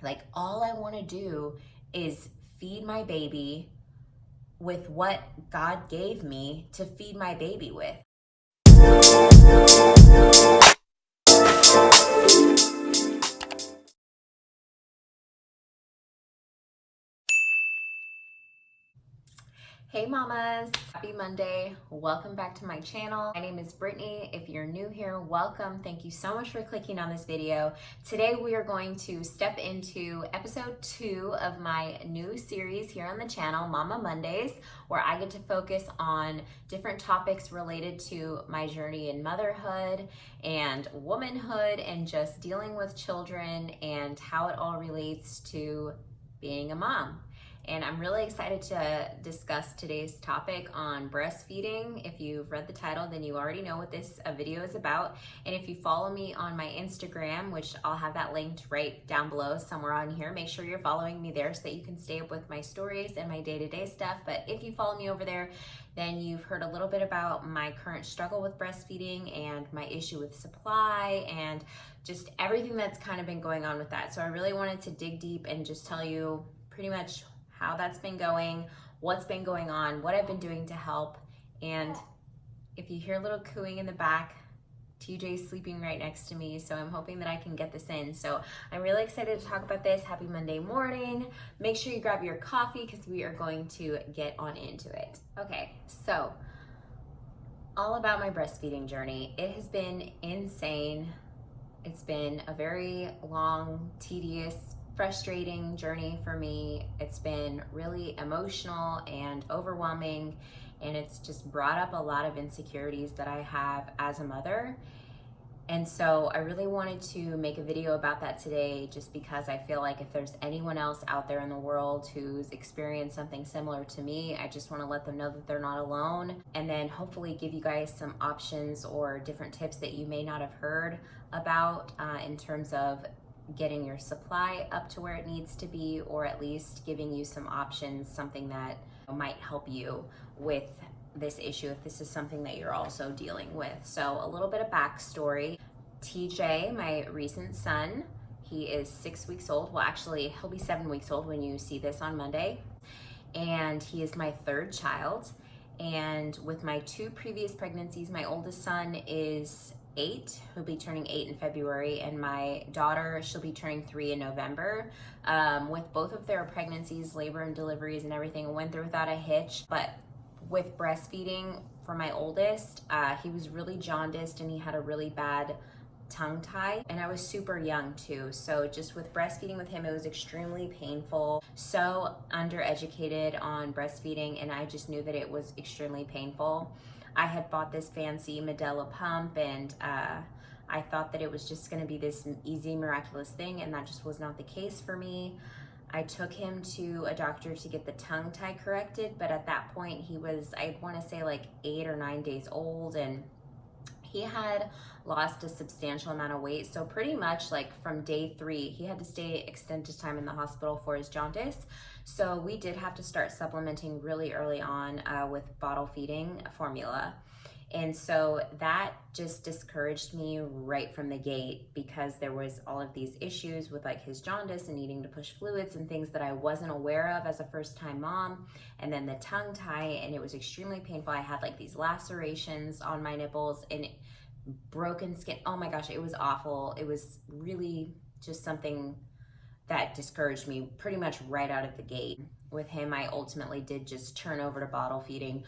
Like, all I want to do is feed my baby with what God gave me to feed my baby with. Hey mamas, happy Monday. Welcome back to my channel. My name is Brittany. If you're new here, welcome. Thank you so much for clicking on this video. Today we are going to step into episode 2 of my new series here on the channel, Mama Mondays, where I get to focus on different topics related to my journey in motherhood and womanhood and just dealing with children and how it all relates to being a mom. And I'm really excited to discuss today's topic on breastfeeding. If you've read the title, then you already know what this video is about. And if you follow me on my Instagram, which I'll have that linked right down below somewhere on here, make sure you're following me there so that you can stay up with my stories and my day-to-day stuff. But if you follow me over there, then you've heard a little bit about my current struggle with breastfeeding and my issue with supply and just everything that's kind of been going on with that. So I really wanted to dig deep and just tell you pretty much how that's been going, what's been going on, what I've been doing to help. And if you hear a little cooing in the back, TJ's sleeping right next to me, so I'm hoping that I can get this in. So I'm really excited to talk about this. Happy Monday morning. Make sure you grab your coffee because we are going to get on into it. Okay, so all about my breastfeeding journey. It has been insane. It's been a very long, tedious, frustrating journey for me. It's been really emotional and overwhelming, and it's just brought up a lot of insecurities that I have as a mother. And so I really wanted to make a video about that today, just because I feel like if there's anyone else out there in the world who's experienced something similar to me, I just want to let them know that they're not alone, and then hopefully give you guys some options or different tips that you may not have heard about in terms of getting your supply up to where it needs to be, or at least giving you some options, something that might help you with this issue if this is something that you're also dealing with. So a little bit of backstory. TJ, my recent son, he is 6 weeks old. Well, actually, he'll be 7 weeks old when you see this on Monday. And he is my third child. And with my 2 previous pregnancies, my oldest son is 8. He'll be turning 8 in February, and my daughter, she'll be turning 3 in November. With both of their pregnancies, labor and deliveries and everything went through without a hitch. But with breastfeeding for my oldest, he was really jaundiced and he had a really bad tongue tie, and I was super young too. So just with breastfeeding with him, it was extremely painful. So undereducated on breastfeeding, and I just knew that it was extremely painful. I had bought this fancy Medela pump, and I thought that it was just going to be this easy, miraculous thing, and that just was not the case for me. I took him to a doctor to get the tongue tie corrected, but at that point he was, I want to say, like 8 or 9 days old, and he had lost a substantial amount of weight. So pretty much like from day 3, he had to stay extended time in the hospital for his jaundice. So we did have to start supplementing really early on with bottle feeding formula. And so that just discouraged me right from the gate, because there was all of these issues with like his jaundice and needing to push fluids and things that I wasn't aware of as a first-time mom. And then the tongue tie, and it was extremely painful. I had like these lacerations on my nipples and broken skin. Oh my gosh, it was awful. It was really just something that discouraged me pretty much right out of the gate. With him, I ultimately did just turn over to bottle feeding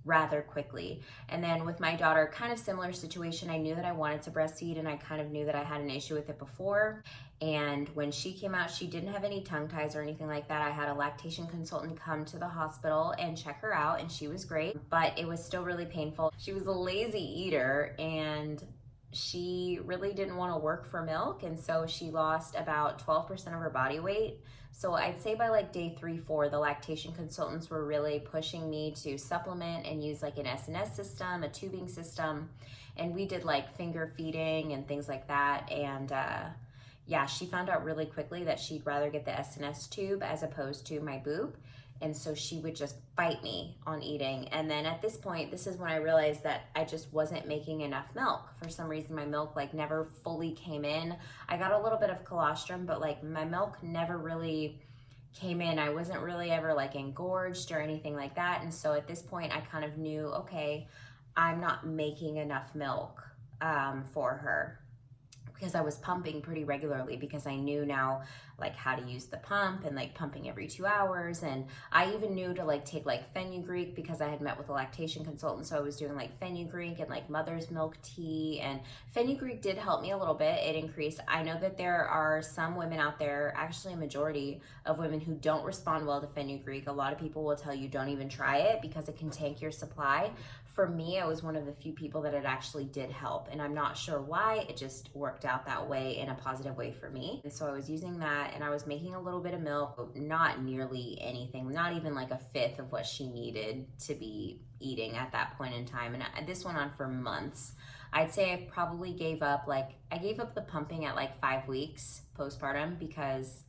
rather quickly. And then with my daughter, kind of similar situation. I knew that I wanted to breastfeed, and I kind of knew that I had an issue with it before. And when she came out, she didn't have any tongue ties or anything like that. I had a lactation consultant come to the hospital and check her out, and she was great, but it was still really painful. She was a lazy eater, and she really didn't want to work for milk, and so she lost about 12% of her body weight. So I'd say by like day 3, 4, the lactation consultants were really pushing me to supplement and use like an SNS system, a tubing system. And we did like finger feeding and things like that. And yeah, she found out really quickly that she'd rather get the SNS tube as opposed to my boob. And so she would just fight me on eating. And then at this point, this is when I realized that I just wasn't making enough milk. For some reason, my milk like never fully came in. I got a little bit of colostrum, but like my milk never really came in. I wasn't really ever like engorged or anything like that. And so at this point, I kind of knew, okay, I'm not making enough milk for her, because I was pumping pretty regularly, because I knew now like how to use the pump and like pumping every 2 hours. And I even knew to like take like fenugreek, because I had met with a lactation consultant. So I was doing like fenugreek and like mother's milk tea, and fenugreek did help me a little bit. It increased. I know that there are some women out there, actually a majority of women, who don't respond well to fenugreek. A lot of people will tell you don't even try it because it can tank your supply. For me, I was one of the few people that it actually did help, and I'm not sure why. It just worked out that way in a positive way for me. And so I was using that, and I was making a little bit of milk, but not nearly anything, not even like a fifth of what she needed to be eating at that point in time. And this went on for months. I'd say I probably gave up the pumping at like 5 weeks postpartum, because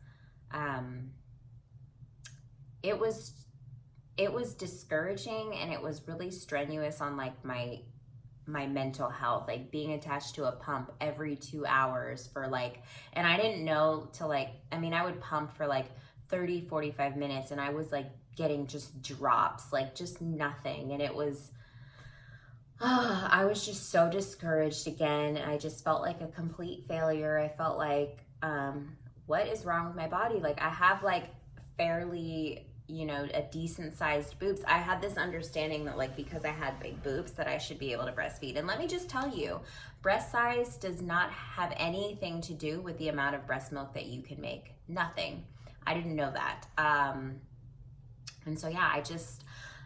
it was discouraging, and it was really strenuous on like my mental health, like being attached to a pump every 2 hours for like, and I didn't know to like, I mean, I would pump for like 30, 45 minutes, and I was like getting just drops, like just nothing. And it was, I was just so discouraged again. I just felt like a complete failure. I felt like, what is wrong with my body? Like I have like fairly, a decent sized boobs. I had this understanding that like, because I had big boobs, that I should be able to breastfeed. And let me just tell you, breast size does not have anything to do with the amount of breast milk that you can make. Nothing. I didn't know that. And so yeah,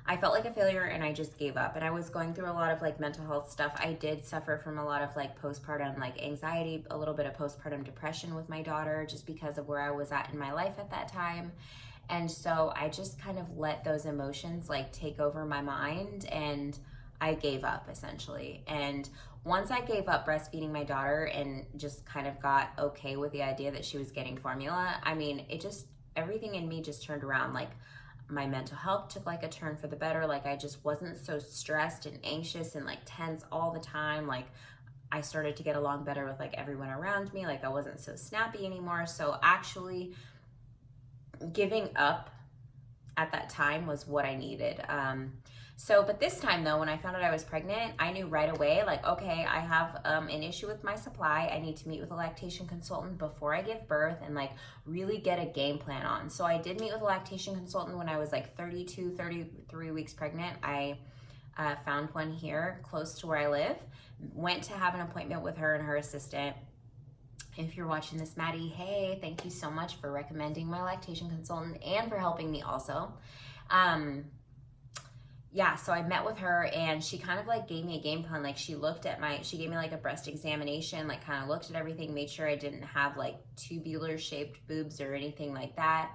I felt like a failure, and I just gave up. And I was going through a lot of like mental health stuff. I did suffer from a lot of like postpartum like anxiety, a little bit of postpartum depression with my daughter, just because of where I was at in my life at that time. And so I just kind of let those emotions like take over my mind, and I gave up essentially. And once I gave up breastfeeding my daughter and just kind of got okay with the idea that she was getting formula, I mean, everything in me just turned around. Like my mental health took like a turn for the better. Like I just wasn't so stressed and anxious and like tense all the time. Like I started to get along better with like everyone around me. Like I wasn't so snappy anymore. So actually, giving up at that time was what I needed. But this time though, when I found out I was pregnant, I knew right away, like, okay, I have an issue with my supply. I need to meet with a lactation consultant before I give birth and like really get a game plan on. So I did meet with a lactation consultant when I was like 32, 33 weeks pregnant. I found one here close to where I live, went to have an appointment with her and her assistant. If you're watching this, Maddie, hey, thank you so much for recommending my lactation consultant and for helping me also. So I met with her, and she kind of like gave me a game plan. Like she gave me like a breast examination, like kind of looked at everything, made sure I didn't have like tubular shaped boobs or anything like that.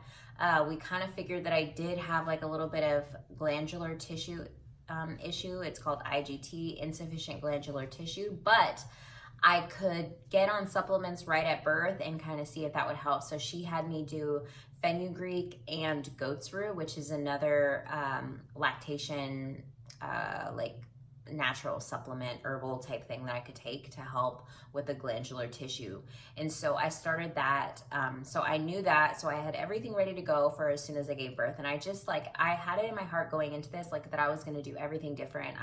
We kind of figured that I did have like a little bit of glandular tissue issue. It's called IGT, insufficient glandular tissue, but I could get on supplements right at birth and kind of see if that would help. So she had me do fenugreek and goat's rue, which is another lactation like natural supplement, herbal type thing that I could take to help with the glandular tissue. And so I started that. So I knew that. So I had everything ready to go for as soon as I gave birth. And I just like, I had it in my heart going into this, like that I was going to do everything different.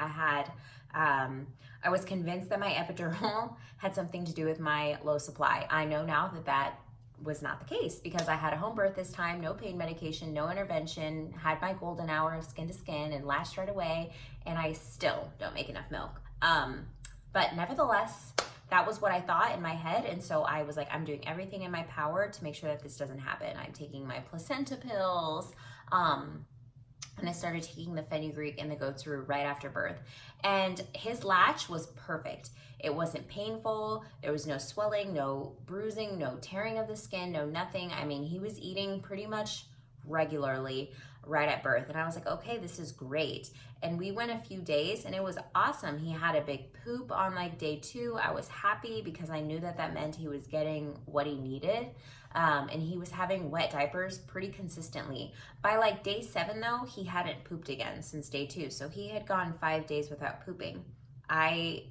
I was convinced that my epidural had something to do with my low supply. I know now that that was not the case, because I had a home birth this time, no pain medication, no intervention, had my golden hour of skin to skin and latched right away, and I still don't make enough milk. But nevertheless, that was what I thought in my head, and so I was like, I'm doing everything in my power to make sure that this doesn't happen. I'm taking my placenta pills, and I started taking the fenugreek and the goat's rue right after birth. And his latch was perfect. It wasn't painful. There was no swelling, no bruising, no tearing of the skin, no nothing. I mean, he was eating pretty much regularly right at birth. And I was like, okay, this is great. And we went a few days and it was awesome. He had a big poop on like day 2. I was happy because I knew that that meant he was getting what he needed. And he was having wet diapers pretty consistently. By like day 7 though, he hadn't pooped again since day 2. So he had gone 5 days without pooping. I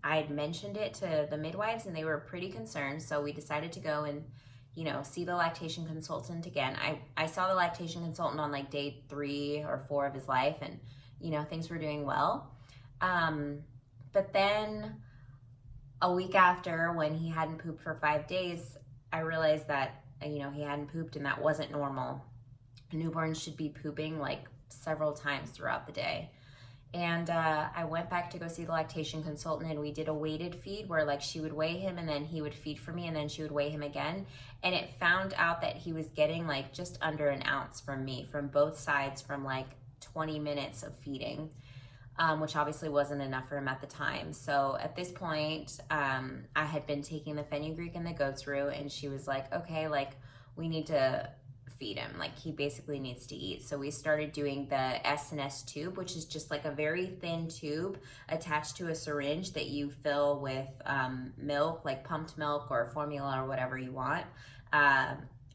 had mentioned it to the midwives and they were pretty concerned. So we decided to go and, you know, see the lactation consultant again. I saw the lactation consultant on like day 3 or 4 of his life, and, you know, things were doing well. But then a week after, when he hadn't pooped for 5 days, I realized that, you know, he hadn't pooped and that wasn't normal. Newborns should be pooping like several times throughout the day. And I went back to go see the lactation consultant, and we did a weighted feed where like she would weigh him and then he would feed for me and then she would weigh him again. And it found out that he was getting like just under an ounce from me, from both sides, from like 20 minutes of feeding, which obviously wasn't enough for him at the time. So at this point, I had been taking the fenugreek and the goat's root, and she was like, okay, like we need to feed him, like he basically needs to eat. So we started doing the S&S tube, which is just like a very thin tube attached to a syringe that you fill with milk, like pumped milk or formula or whatever you want.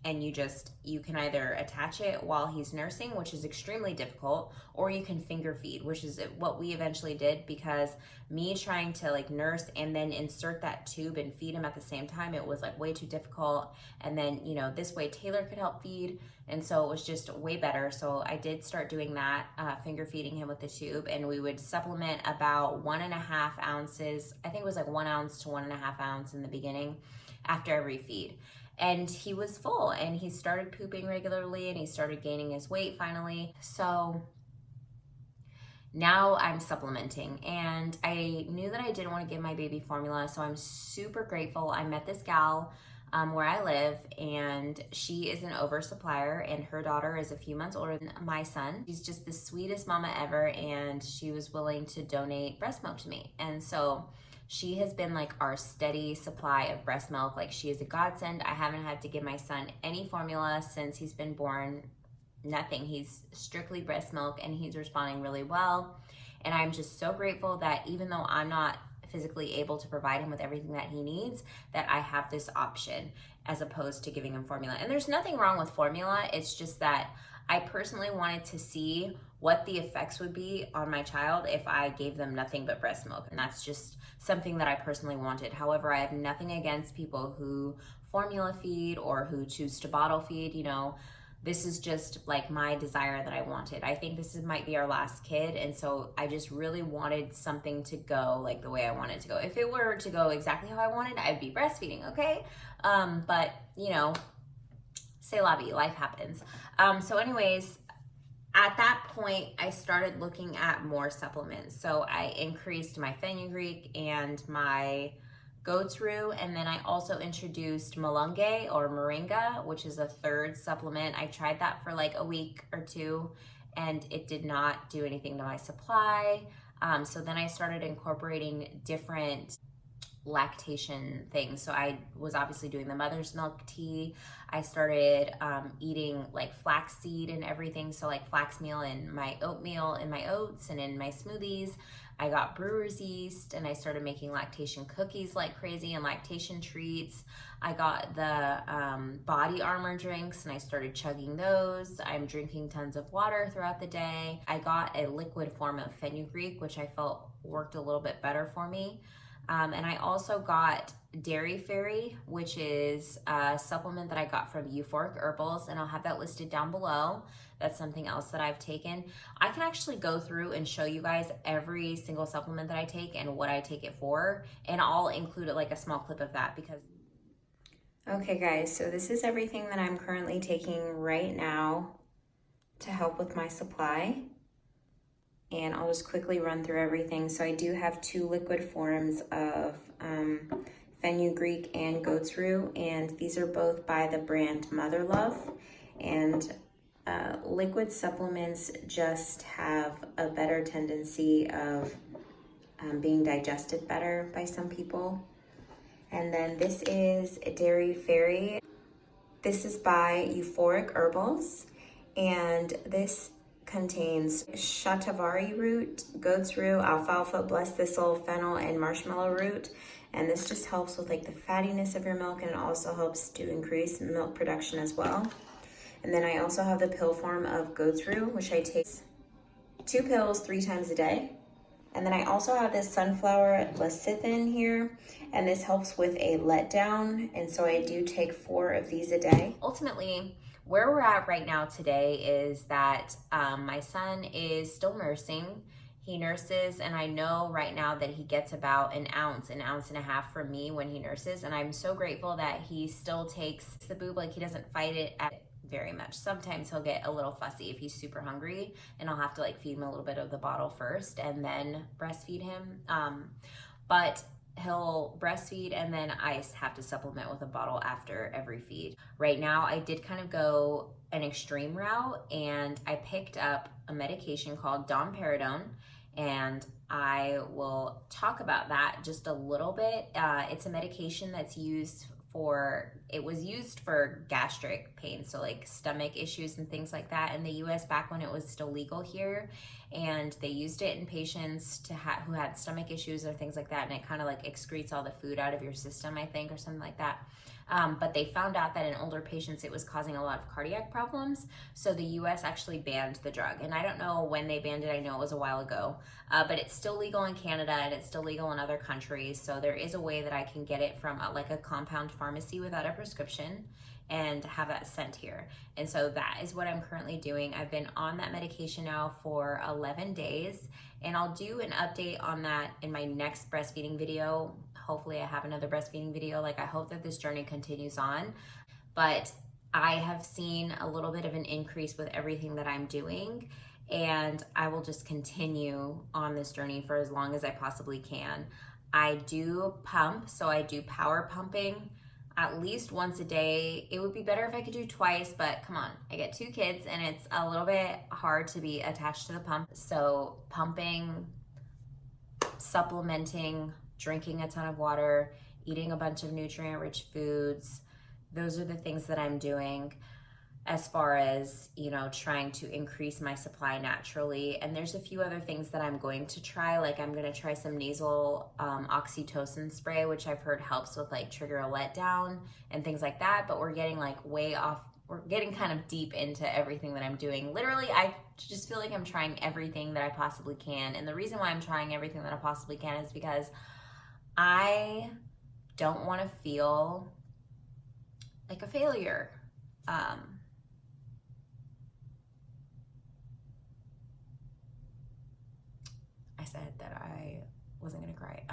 And you can either attach it while he's nursing, which is extremely difficult, or you can finger feed, which is what we eventually did, because me trying to like nurse and then insert that tube and feed him at the same time, it was like way too difficult. And then, you know, this way Taylor could help feed. And so it was just way better. So I did start doing that, finger feeding him with the tube, and we would supplement about 1.5 ounces. I think it was like 1 ounce to 1.5 ounce in the beginning after every feed. And he was full and he started pooping regularly and he started gaining his weight finally. So now I'm supplementing, and I knew that I didn't want to give my baby formula. So I'm super grateful. I met this gal where I live, and she is an oversupplier, and her daughter is a few months older than my son. She's just the sweetest mama ever, and she was willing to donate breast milk to me. And so she has been like our steady supply of breast milk. Like, she is a godsend. I haven't had to give my son any formula since he's been born. Nothing. He's strictly breast milk, and he's responding really well. And I'm just so grateful that even though I'm not physically able to provide him with everything that he needs, that I have this option as opposed to giving him formula. And there's nothing wrong with formula. It's just that I personally wanted to see what the effects would be on my child if I gave them nothing but breast milk. And that's just something that I personally wanted. However, I have nothing against people who formula feed or who choose to bottle feed. You know, this is just like my desire that I wanted. I think might be our last kid, and so I just really wanted something to go like the way I wanted to go. If it were to go exactly how I wanted, I'd be breastfeeding, okay? But you know, c'est la vie, life happens. So anyways, at that point, I started looking at more supplements. So I increased my fenugreek and my goat's root, and then I also introduced malunggay or moringa, which is a third supplement. I tried that for like a week or two, and it did not do anything to my supply. So then I started incorporating different lactation things. So I was obviously doing the mother's milk tea. I started eating like flaxseed and everything. So like flax meal in my oatmeal, in my oats, and in my smoothies. I got brewer's yeast, and I started making lactation cookies like crazy and lactation treats. I got the Body Armor drinks, and I started chugging those. I'm drinking tons of water throughout the day. I got a liquid form of fenugreek, which I felt worked a little bit better for me. And I also got Dairy Fairy, which is a supplement that I got from Euphoric Herbals, and I'll have that listed down below. That's something else that I've taken. I can actually go through and show you guys every single supplement that I take and what I take it for, and I'll include like a small clip of that because... Okay guys, so this is everything that I'm currently taking right now to help with my supply. And I'll just quickly run through everything. So I do have 2 liquid forms of fenugreek and goat's root, and these are both by the brand Mother Love. And liquid supplements just have a better tendency of being digested better by some people. And then this is Dairy Fairy. This is by Euphoric Herbals, And this contains shatavari root, goat's root, alfalfa, blessed thistle, fennel, and marshmallow root. And this just helps with like the fattiness of your milk, and it also helps to increase milk production as well. And then I also have the pill form of goat's root, which I take 2 pills 3 times a day. And then I also have this sunflower lecithin here, and this helps with a letdown. And so I do take 4 of these a day. Ultimately, where we're at right now today is that my son is still nursing. He nurses, and I know right now that he gets about an ounce and a half from me when he nurses. And I'm so grateful that he still takes the boob, like he doesn't fight it very much. Sometimes he'll get a little fussy if he's super hungry, and I'll have to like feed him a little bit of the bottle first and then breastfeed him. But he'll breastfeed, and then I have to supplement with a bottle after every feed. Right now, I did kind of go an extreme route, and I picked up a medication called domperidone, and I will talk about that just a little bit. It's a medication that's used it was used for gastric pain, so like stomach issues and things like that in the US back when it was still legal here, and they used it in patients who had stomach issues or things like that, and it kind of like excretes all the food out of your system, I think, or something like that. But they found out that in older patients it was causing a lot of cardiac problems, so the US actually banned the drug. And I don't know when they banned it, I know it was a while ago, but it's still legal in Canada and it's still legal in other countries, so there is a way that I can get it from like a compound pharmacy without a prescription and have that sent here. And so that is what I'm currently doing. I've been on that medication now for 11 days, and I'll do an update on that in my next breastfeeding video. Hopefully I have another breastfeeding video. Like, I hope that this journey continues on, but I have seen a little bit of an increase with everything that I'm doing, and I will just continue on this journey for as long as I possibly can. I do pump, so I do power pumping at least once a day. It would be better if I could do twice, but come on, I get 2 kids and it's a little bit hard to be attached to the pump. So pumping, supplementing, drinking a ton of water, eating a bunch of nutrient-rich foods, those are the things that I'm doing as far as, you know, trying to increase my supply naturally. And there's a few other things that I'm going to try. Like, I'm going to try some nasal oxytocin spray, which I've heard helps with like trigger a letdown and things like that. But we're getting like way off. We're getting kind of deep into everything that I'm doing. Literally, I just feel like I'm trying everything that I possibly can. And the reason why I'm trying everything that I possibly can is because I don't want to feel like a failure. I said that I wasn't gonna cry.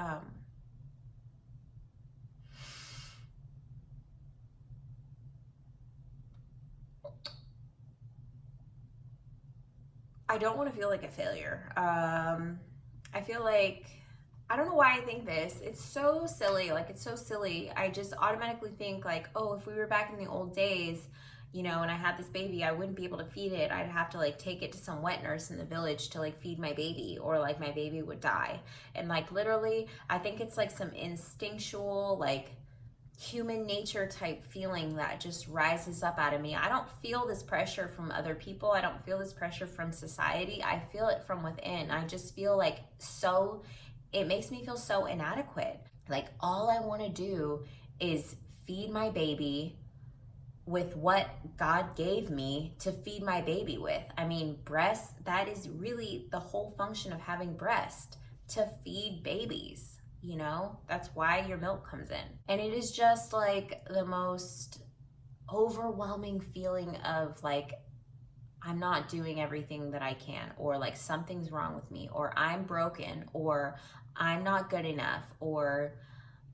I don't want to feel like a failure. I feel like, I don't know why I think this. It's so silly. Like, it's so silly. I just automatically think like, oh, if we were back in the old days, you know, and I had this baby, I wouldn't be able to feed it. I'd have to like take it to some wet nurse in the village to like feed my baby, or like my baby would die. And like, literally, I think it's like some instinctual, like human nature type feeling that just rises up out of me. I don't feel this pressure from other people. I don't feel this pressure from society. I feel it from within. I just feel like it makes me feel so inadequate. Like, all I want to do is feed my baby with what God gave me to feed my baby with. I mean, breast, that is really the whole function of having breast, to feed babies, you know? That's why your milk comes in. And it is just like the most overwhelming feeling of like, I'm not doing everything that I can, or like something's wrong with me, or I'm broken, or I'm not good enough, or,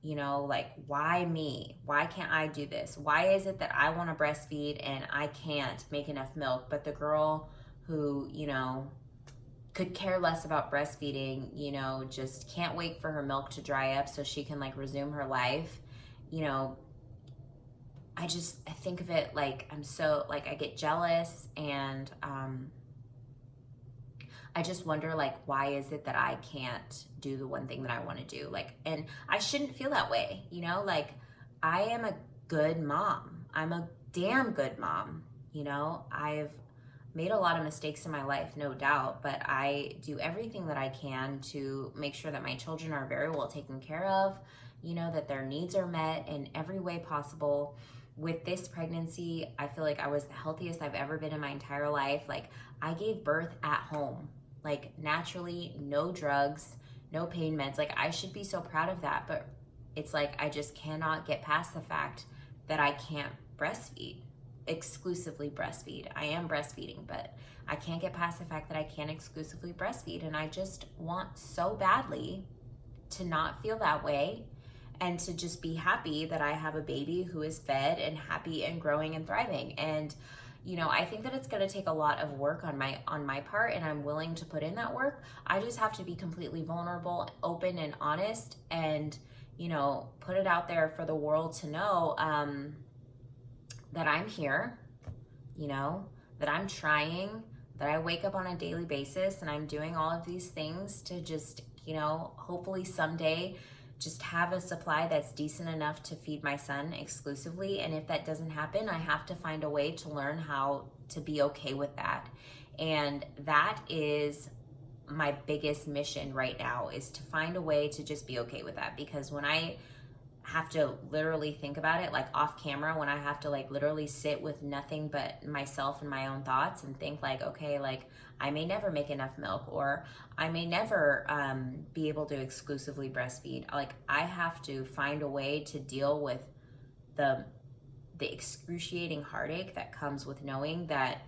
you know, like, why me? Why can't I do this? Why is it that I want to breastfeed and I can't make enough milk, but the girl who, you know, could care less about breastfeeding, you know, just can't wait for her milk to dry up so she can like resume her life, you know? I think of it like, I'm so, like, I get jealous, and I just wonder, like, why is it that I can't do the one thing that I want to do? Like, and I shouldn't feel that way, you know? Like, I am a good mom. I'm a damn good mom, you know? made a lot of mistakes in my life, no doubt, but I do everything that I can to make sure that my children are very well taken care of, you know, that their needs are met in every way possible. With this pregnancy, I feel like I was the healthiest I've ever been in my entire life. Like, I gave birth at home, like naturally, no drugs, no pain meds. Like, I should be so proud of that, but it's like I just cannot get past the fact that I can't breastfeed, exclusively breastfeed. I am breastfeeding, but I can't get past the fact that I can't exclusively breastfeed. And I just want so badly to not feel that way and to just be happy that I have a baby who is fed and happy and growing and thriving. And you know, I think that it's going to take a lot of work on my part, and I'm willing to put in that work. I just have to be completely vulnerable, open, and honest, and you know, put it out there for the world to know that I'm here, you know, that I'm trying, that I wake up on a daily basis, and I'm doing all of these things to just, you know, hopefully someday just have a supply that's decent enough to feed my son exclusively. And if that doesn't happen, I have to find a way to learn how to be okay with that. And that is my biggest mission right now, is to find a way to just be okay with that. Because when I have to literally think about it, like off camera, when I have to like literally sit with nothing but myself and my own thoughts and think like, okay, like I may never make enough milk, or I may never be able to exclusively breastfeed. Like, I have to find a way to deal with the excruciating heartache that comes with knowing that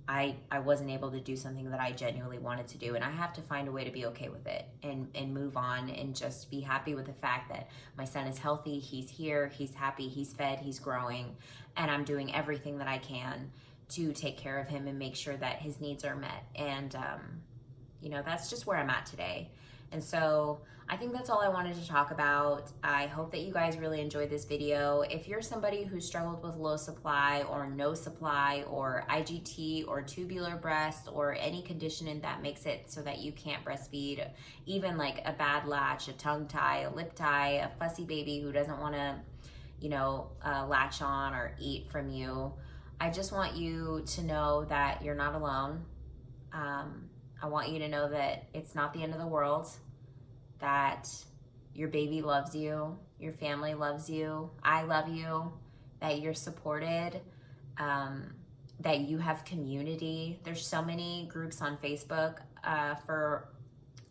I wasn't able to do something that I genuinely wanted to do. And I have to find a way to be okay with it and move on and just be happy with the fact that my son is healthy, he's here, he's happy, he's fed, he's growing, and I'm doing everything that I can to take care of him and make sure that his needs are met. And, you know, that's just where I'm at today. And so I think that's all I wanted to talk about. I hope that you guys really enjoyed this video. If you're somebody who struggled with low supply or no supply or IGT or tubular breast or any condition that makes it so that you can't breastfeed, even like a bad latch, a tongue tie, a lip tie, a fussy baby who doesn't want to, you know, latch on or eat from you, I just want you to know that you're not alone. I want you to know that it's not the end of the world, that your baby loves you, your family loves you, I love you, that you're supported, that you have community. There's so many groups on Facebook for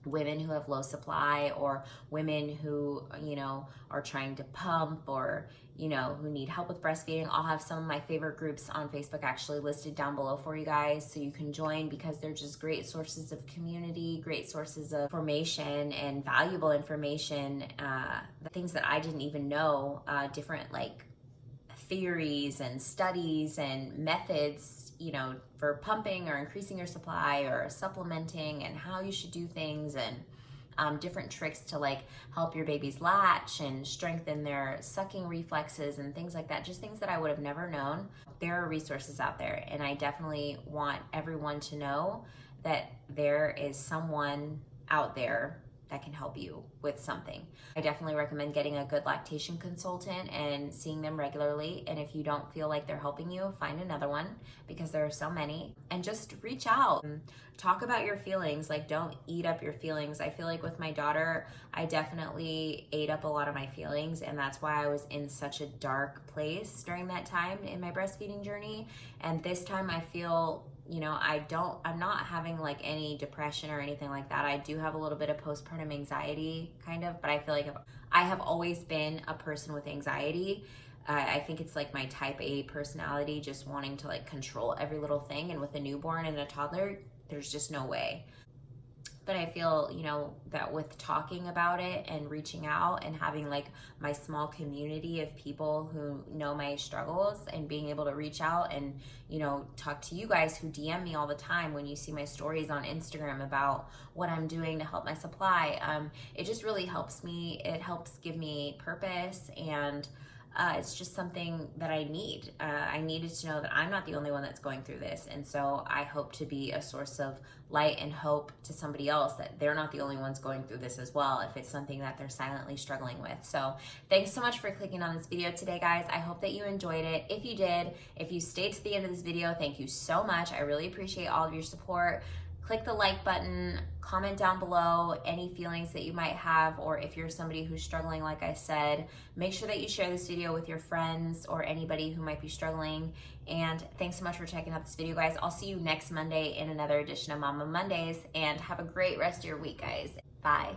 women who have low supply, or women who, you know, are trying to pump, or, you know, who need help with breastfeeding. I'll have some of my favorite groups on Facebook actually listed down below for you guys, so you can join, because they're just great sources of community, great sources of information and valuable information, things that I didn't even know, different like theories and studies and methods, you know, for pumping or increasing your supply or supplementing, and how you should do things, and different tricks to like help your baby's latch and strengthen their sucking reflexes and things like that. Just things that I would have never known. There are resources out there, and I definitely want everyone to know that there is someone out there that can help you with something. I definitely recommend getting a good lactation consultant and seeing them regularly. And if you don't feel like they're helping you, find another one, because there are so many. And just reach out and talk about your feelings. Like, don't eat up your feelings. I feel like with my daughter, I definitely ate up a lot of my feelings, and that's why I was in such a dark place during that time in my breastfeeding journey. And this time I feel, you know, I'm not having like any depression or anything like that. I do have a little bit of postpartum anxiety, kind of, but I feel like I have always been a person with anxiety. I think it's like my type A personality, just wanting to like control every little thing. And with a newborn and a toddler, there's just no way. But I feel, you know, that with talking about it and reaching out and having like my small community of people who know my struggles, and being able to reach out and, you know, talk to you guys who DM me all the time when you see my stories on Instagram about what I'm doing to help my supply, it just really helps me. It helps give me purpose, and it's just something that I need. I needed to know that I'm not the only one that's going through this. And so I hope to be a source of light and hope to somebody else, that they're not the only ones going through this as well, if it's something that they're silently struggling with. So thanks so much for clicking on this video today, guys. I hope that you enjoyed it. If you did, if you stayed to the end of this video, thank you so much. I really appreciate all of your support. Click the like button, comment down below any feelings that you might have, or if you're somebody who's struggling, like I said, make sure that you share this video with your friends or anybody who might be struggling. And thanks so much for checking out this video, guys. I'll see you next Monday in another edition of Mama Mondays, and have a great rest of your week, guys. Bye.